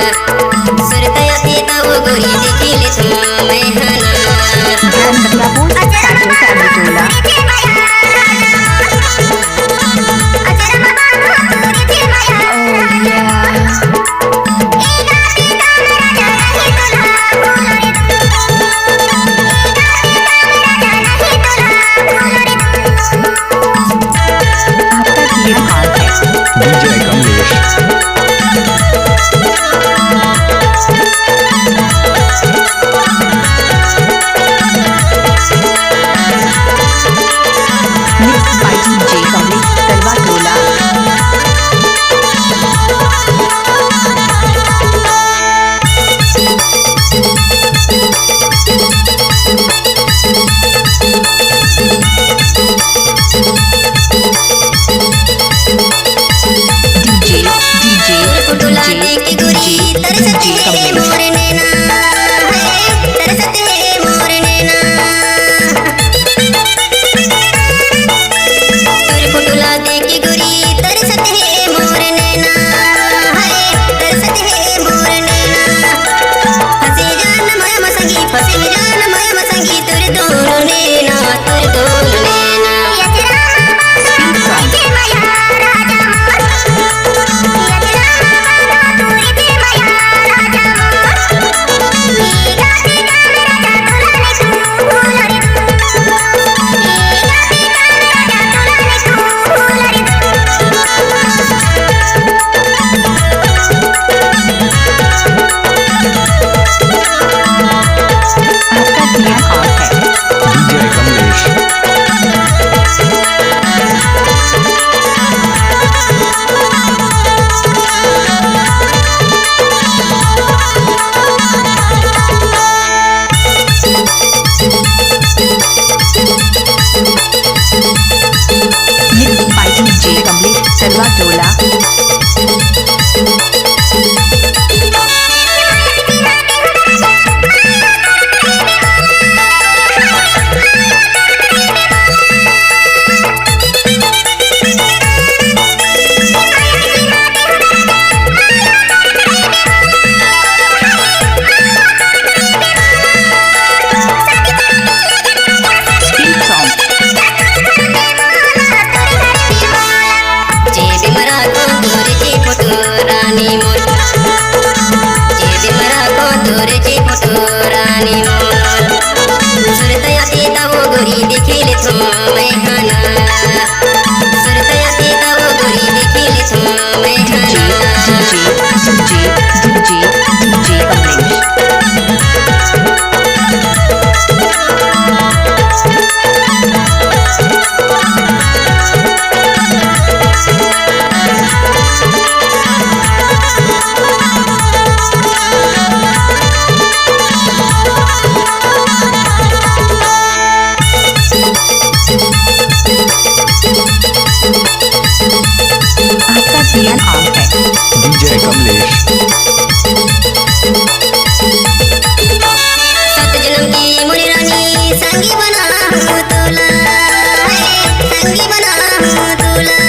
सुरतया सीता वो गोरी देखिले तो मैं DJ कमलेश। सत जन्म की मुनि रानी संगी बना तोला, संगी बना तोला।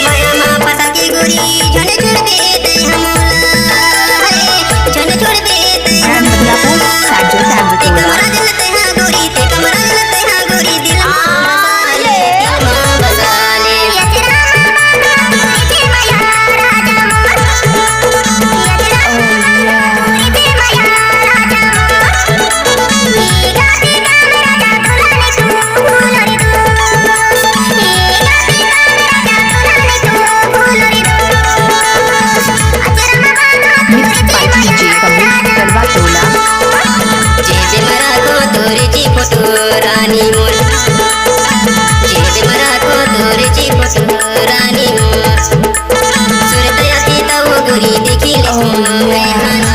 माया माँ पता की गोरी झन छोड़ बेटे हमोला, झन छोड़ बेटे हमोला। ते कमरा जलते हैं गोरी, ते कमरा जलते हैं गोरी, दिल रानी मोर, जेबे मरा को तोरे जी फोटो रानी मोर। सुरतया सीता वो गोरी देखी ले मैं हना।